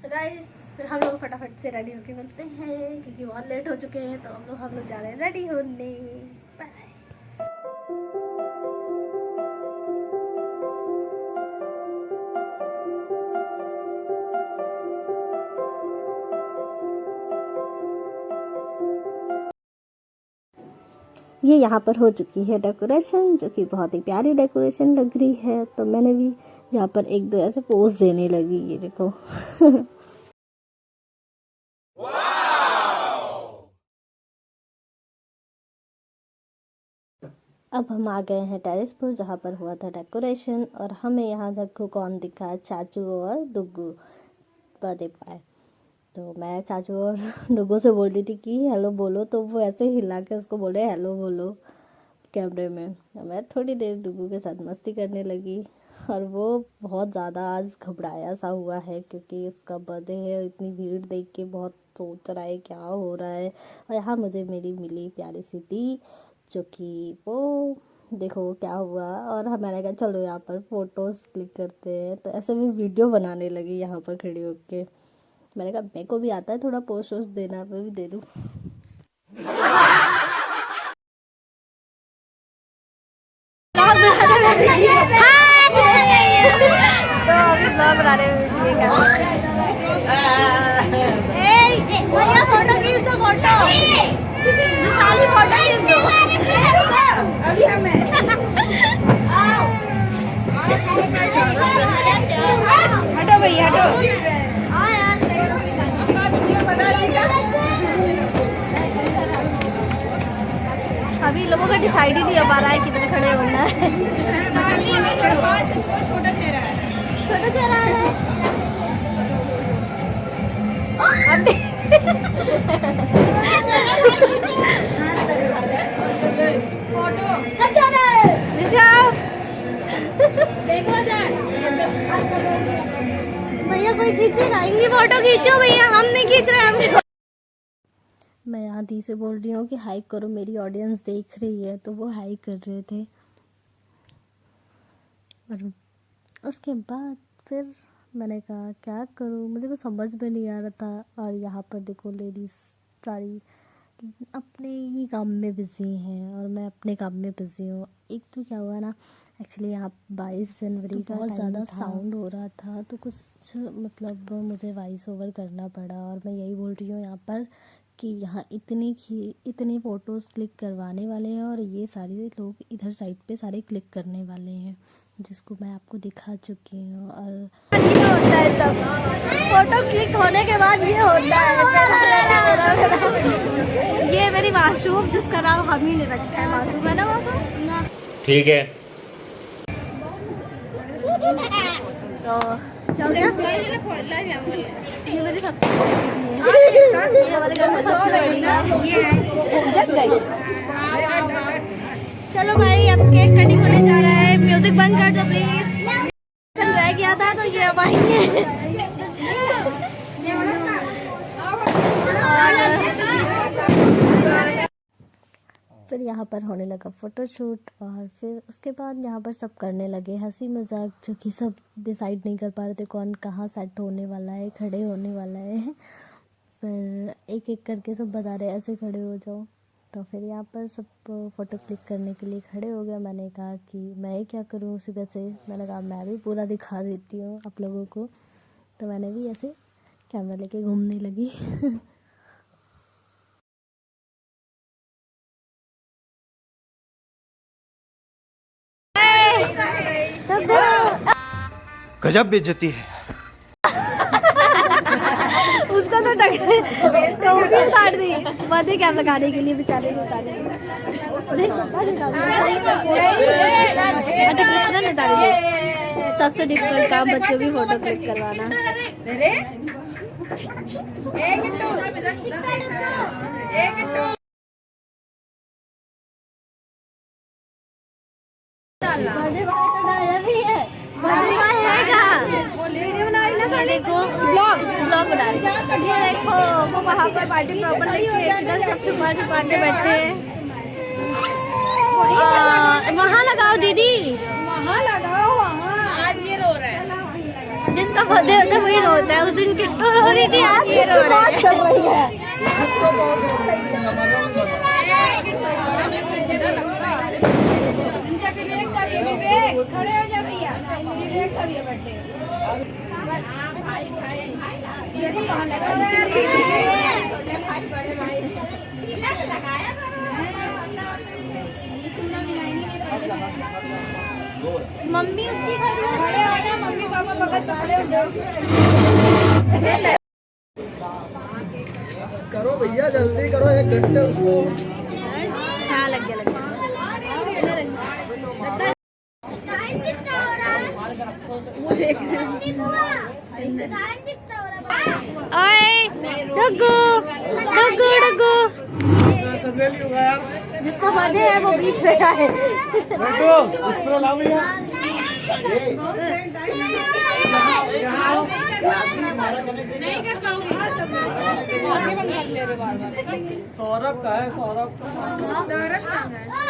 तो गाइस फिर हम लोग फटाफट से रेडी होके मिलते हैं क्योंकि बहुत लेट हो चुके हैं। तो हम लोग जा रहे हैं रेडी होने। बाय। ये यहाँ पर हो चुकी है डेकोरेशन, जो कि बहुत ही प्यारी डेकोरेशन लग रही है। तो मैंने भी यहाँ पर एक दो ऐसे पोज देने लगी, ये देखो। अब हम आ गए हैं टेरेस पर जहाँ पर हुआ था डेकोरेशन, और हमें यहाँ देखो कौन दिखा, चाचू और डुग्गू बर्थडे पाए। तो मैं चाचू और डुग्गू से बोल रही थी कि हेलो बोलो, तो वो ऐसे हिला के उसको बोले हेलो बोलो कैमरे में। तो मैं थोड़ी देर डुग्गू के साथ मस्ती करने लगी, और वो बहुत ज़्यादा आज घबराया सा हुआ है क्योंकि उसका बर्थडे है। इतनी भीड़ देख के बहुत सोच रहा है क्या हो रहा है। और यहाँ मुझे मेरी मिली प्यारी सी दी, जो कि वो देखो क्या हुआ। और मैंने कहा चलो यहाँ पर फ़ोटोज़ क्लिक करते हैं। तो ऐसे भी वीडियो बनाने लगी यहाँ पर खड़ी होके। मैंने कहा मेरे को भी आता है थोड़ा पोस्ट वोस्ट देना, मैं भी दे दूँ। तो अभी ब्लॉग बनाने में बिजी है। भैया फोटो खींच दो, फोटो सारी फोटो खींच दो। अभी हमें हटो भैया हटो। अभी लोगों का डिसाइड ही नहीं हो पा रहा है कितने खड़े होना है। छोटा चेहरा है। फोटो भैया कोई खींचेगा, इनकी फोटो खींचो भैया, हम नहीं खींच रहे हैं। मैं यहाँ दी से बोल रही हूँ कि हाई करो, मेरी ऑडियंस देख रही है। तो वो हाई कर रहे थे, और उसके बाद फिर मैंने कहा क्या करूँ, मुझे को समझ में नहीं आ रहा था। और यहाँ पर देखो लेडीज़ सारी अपने ही काम में बिज़ी हैं और मैं अपने काम में बिज़ी हूँ। एक तो क्या हुआ ना, एक्चुअली यहाँ 22 जनवरी का बहुत ज़्यादा साउंड हो रहा था, तो कुछ मतलब मुझे वॉइस ओवर करना पड़ा। और मैं यही बोल रही हूँ यहाँ पर कि यहाँ इतनी फ़ोटोज़ क्लिक करवाने वाले हैं, और ये सारे लोग इधर साइड पे सारे क्लिक करने वाले हैं, जिसको मैं आपको दिखा चुकी हूँ। और ये होता है सब, फ़ोटो क्लिक होने के बाद ये होता है। ये मेरी मासूम, जिसका नाम हम ही ने रखा है, मासूम है ना मासूम। ठीक है। तो क्या हो गया, ये मेरी सबसे ये हमारे घर में सबसे बड़ी है। चलो भाई अब केक कटिंग होने जा रहा है। म्यूजिक बंद कर दो प्लीज। रह गया था तो ये अब आएंगे। फिर यहाँ पर होने लगा फ़ोटोशूट, और फिर उसके बाद यहाँ पर सब करने लगे हंसी मजाक, जो कि सब डिसाइड नहीं कर पा रहे थे कौन कहाँ सेट होने वाला है, खड़े होने वाला है। फिर एक एक करके सब बता रहे ऐसे खड़े हो जाओ। तो फिर यहाँ पर सब फ़ोटो क्लिक करने के लिए खड़े हो गए। मैंने कहा कि मैं क्या करूँ उसी वजह से, मैंने कहा मैं भी पूरा दिखा देती हूँ आप लोगों को। तो मैंने भी ऐसे कैमरा लेके घूमने लगी। गजब बेइज्जती है। उसका तो टोपी उतार दी बर्थडे कैप लगाने के लिए, बेचारे को उतारी। अच्छा कृष्णा ने उतारी। सबसे डिफिकल्ट काम बच्चों की फोटो क्लिक करवाना। बर्थडे बॉय तो नया भी है, बर्थडे बॉय है क्या? वीडियो बना रही ना, देखो ब्लॉग बना रही। ये देखो वो वहाँ पर पार्टी प्रॉपर लगी हुई है, इधर सब छुपाने बैठे हैं। वहाँ लगाओ दीदी, वहाँ लगाओ, वहाँ। आज ये रो रहा है, जिसका बर्थडे होता है वही रोता है, उस दिन किट्टू दीदी आज मौज कर रही है। खड़े हो जा भैया, विवेक करिए बर्थडे। देखो कहाँ लगा रहा है छोटे भाई बड़े भाई तिलक लगाया मम्मी उसकी खड़े हो गए, मम्मी पापा बगल खड़े हो जाओ। करो भैया जल्दी करो, 1 घंटे उसको। हाँ लग गया वो देख डग्गू डग्गू डग्गू सब ले लियो यार, जिसका बर्थडे है वो बीच में आए। बैठो इसको लाओ भैया। नहीं कर पाऊंगी बंद कर ले रहे बार-बार। सौरभ का है, सौरभ कहाँ है?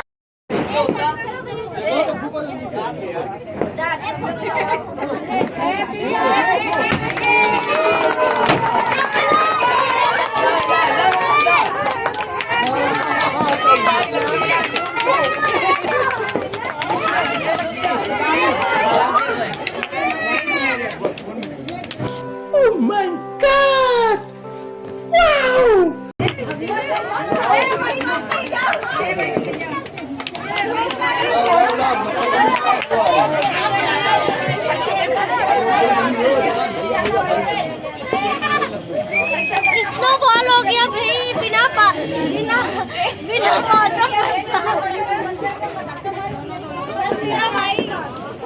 स्नोबॉल हो गया भाई, बिना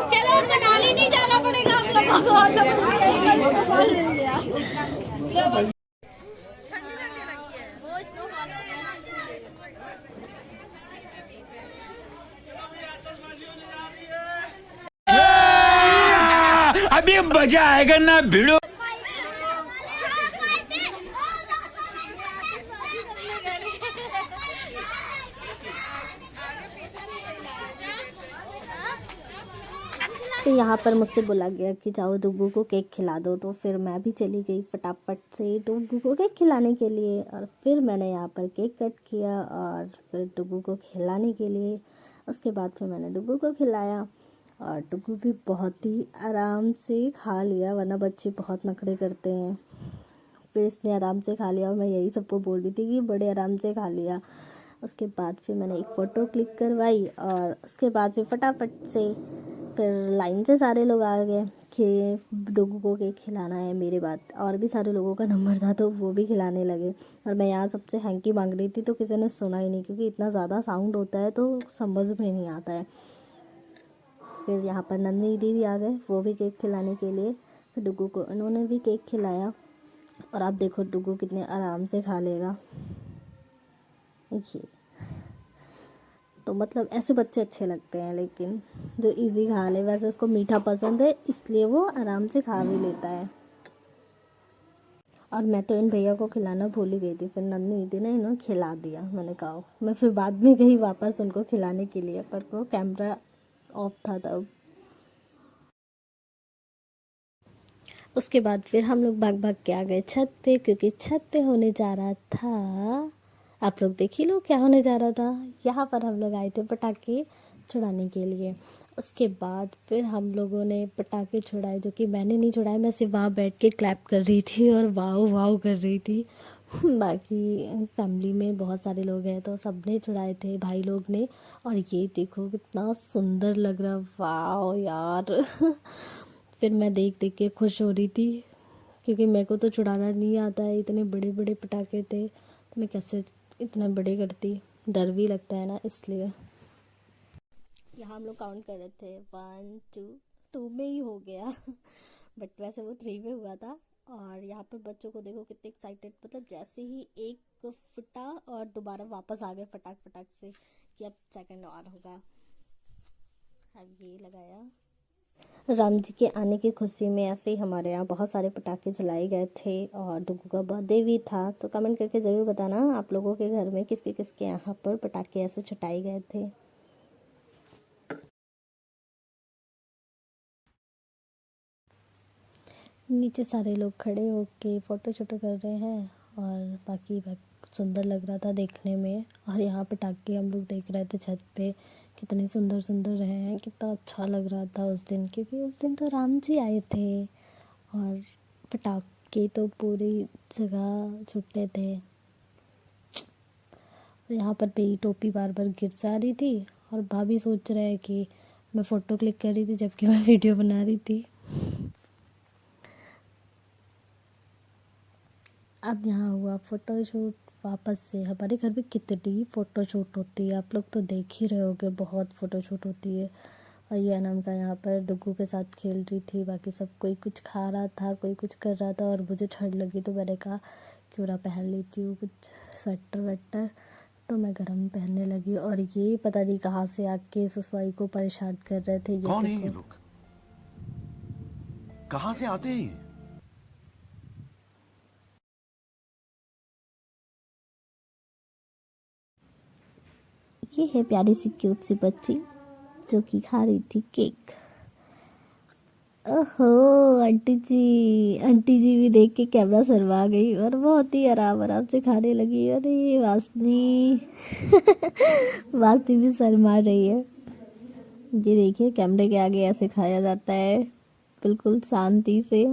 चलो मनाली नहीं जाना पड़ेगा हम लोगों को। वो स्नोफॉल हो गया। अभी मजा आएगा ना भिड़ो। तो यहाँ पर मुझसे बोला गया कि जाओ डुग्गू को केक खिला दो, तो फिर मैं भी चली गई फटाफट से डुग्गू को केक खिलाने के लिए। और फिर मैंने यहाँ पर केक कट किया और फिर डुग्गू को खिलाने के लिए, उसके बाद फिर मैंने डुग्गू को खिलाया और डुग्गू भी बहुत ही आराम से खा लिया, वरना बच्चे बहुत नखरे करते हैं। फिर इसने आराम से खा लिया और मैं यही सबको बोल रही थी कि बड़े आराम से खा लिया। उसके बाद फिर मैंने एक फ़ोटो क्लिक करवाई और उसके बाद फिर फटाफट से फिर लाइन से सारे लोग आ गए कि डुग्गू को केक खिलाना है। मेरे बाद और भी सारे लोगों का नंबर था तो वो भी खिलाने लगे और मैं यहाँ सबसे हैंकी मांग रही थी तो किसी ने सुना ही नहीं, क्योंकि इतना ज़्यादा साउंड होता है तो समझ में नहीं आता है। फिर यहाँ पर नंदिनी दीदी आ गए, वो भी केक खिलाने के लिए। फिर डुग्गू को उन्होंने भी केक खिलाया और आप देखो डुग्गू कितने आराम से खा लेगा। देखिए, तो मतलब ऐसे बच्चे अच्छे लगते हैं, लेकिन जो इजी खा ले। वैसे उसको मीठा पसंद है इसलिए वो आराम से खा भी लेता है। और मैं तो इन भैया को खिलाना भूल ही गई थी, फिर नंदिनी दीदी ने इन्होंने खिला दिया। मैंने कहा मैं फिर बाद में गई वापस उनको खिलाने के लिए, पर वो कैमरा ऑफ था तब। उसके बाद फिर हम लोग भाग भाग के आ गए छत पे, क्योंकि छत पे होने जा रहा था, आप लोग देख ही लो क्या होने जा रहा था। यहाँ पर हम लोग आए थे पटाखे छुड़ाने के लिए। उसके बाद फिर हम लोगों ने पटाखे छुड़ाए, जो कि मैंने नहीं छुड़ाए, मैं सिर्फ वहाँ बैठ के क्लैप कर रही थी और वाव वाव कर रही थी। बाकी फैमिली में बहुत सारे लोग हैं तो सब ने छुड़ाए थे, भाई लोग ने। और ये देखो कितना सुंदर लग रहा, वाव यार। फिर मैं देख देख के खुश हो रही थी, क्योंकि मेरे को तो छुड़ाना नहीं आता है। इतने बड़े बड़े पटाखे थे तो मैं कैसे इतने बड़े करती, डर भी लगता है ना, इसलिए। यहाँ हम लोग काउंट कर रहे थे, 1 2 2 में ही हो गया। बट वैसे वो 3 में हुआ था। और यहाँ पर बच्चों को देखो कितने एक्साइटेड, मतलब जैसे ही एक फटा और दोबारा वापस आ गए फटाक फटाक से कि अब सेकंड और होगा। अब ये लगाया। राम जी के आने की खुशी में ऐसे ही हमारे यहाँ बहुत सारे पटाखे जलाए गए थे और डुग्गू का बर्थडे भी था। तो कमेंट करके ज़रूर बताना आप लोगों के घर में किसके किसके यहाँ पर पटाखे ऐसे छुटाए गए थे। नीचे सारे लोग खड़े होके फ़ोटो शोटो कर रहे हैं और बाकी सुंदर लग रहा था देखने में। और यहाँ पटाखे हम लोग देख रहे थे छत पे, कितने सुंदर सुंदर हैं, कितना अच्छा लग रहा था उस दिन, क्योंकि उस दिन तो राम जी आए थे और पटाखे तो पूरी जगह छूटे थे। और यहाँ पर मेरी टोपी बार बार गिर जा रही थी और भाभी सोच रहे हैं कि मैं फ़ोटो क्लिक कर रही थी जबकि मैं वीडियो बना रही थी। अब यहाँ हुआ फ़ोटोशूट। वापस से हमारे घर में कितनी फ़ोटोशूट होती है, आप लोग तो देख ही रहे होगे, बहुत फ़ोटोशूट होती है। और ये अनामिका यहाँ पर डुग्गू के साथ खेल रही थी, बाकी सब कोई कुछ खा रहा था, कोई कुछ कर रहा था। और मुझे ठंड लगी तो मैंने कहा क्यों ना पहन लेती हूँ कुछ स्वेटर वेटर, तो मैं गरम पहनने लगी। और ये पता नहीं कहाँ से आके ससुराल को परेशान कर रहे थे। कौन है ये लोग? कहाँ से आते हैं ये? ये है प्यारी सी क्यूट सी बच्ची जो कि खा रही थी केक। ओहो, आंटी जी भी देख के कैमरा शर्मा गई और बहुत ही आराम आराम से खाने लगी। अरे वासनी वासनी भी शर्मा रही है। ये देखिए कैमरे के आगे ऐसे खाया जाता है, बिल्कुल शांति से।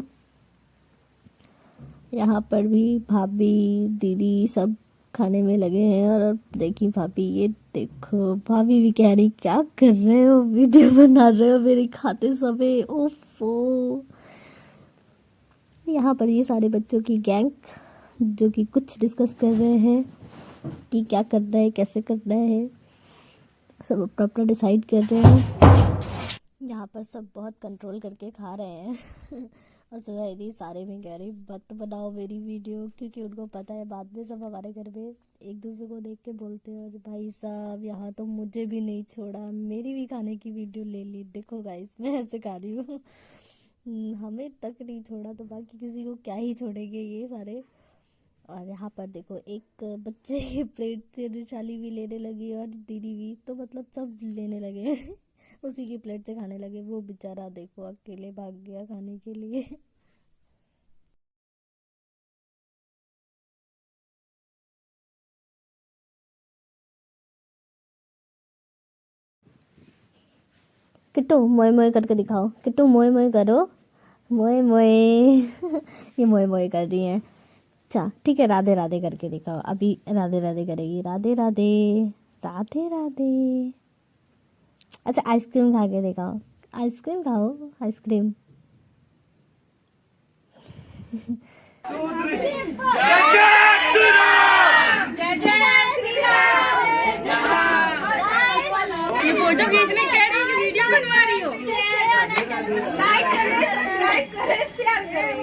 यहाँ पर भी भाभी दीदी सब खाने में लगे हैं। और देखी भाभी, ये देखो भाभी भी कह रही क्या कर रहे हो, वीडियो बना रहे हो मेरे खाते समय, ओफो। यहाँ पर ये सारे बच्चों की गैंग जो कि कुछ डिस्कस कर रहे हैं कि क्या करना है, कैसे करना है, सब अपना अपना डिसाइड कर रहे हैं। यहाँ पर सब बहुत कंट्रोल करके खा रहे हैं और सोसाइटी सारे में कह रही मत बनाओ मेरी वीडियो, क्योंकि उनको पता है बाद में सब हमारे घर में एक दूसरे को देख के बोलते हैं और भाई साहब यहाँ तो मुझे भी नहीं छोड़ा, मेरी भी खाने की वीडियो ले ली, देखो गाइस मैं ऐसे खा रही हूँ। हमें तक नहीं छोड़ा तो बाकी किसी को क्या ही छोड़ेंगे ये सारे। और यहाँ पर देखो एक बच्चे की प्लेट से रुचाली भी लेने लगी और दीदी भी, तो मतलब सब लेने लगे उसी की प्लेट से खाने लगे। वो बेचारा देखो अकेले भाग गया खाने के लिए। किट्टू मोए मोए करके दिखाओ, किट्टू मोए मोए करो, मोए मोए ये मोए मोए कर रही हैं। अच्छा ठीक है, राधे राधे करके दिखाओ। अभी राधे राधे करेगी, राधे राधे राधे राधे। अच्छा आइसक्रीम खा के दिखाओ, आइसक्रीम खाओ, आइसक्रीम। ये फोटो खींचने कह रही है, वीडियो बनवा रही हो। लाइक करें, सब्सक्राइब करें, शेयर करें।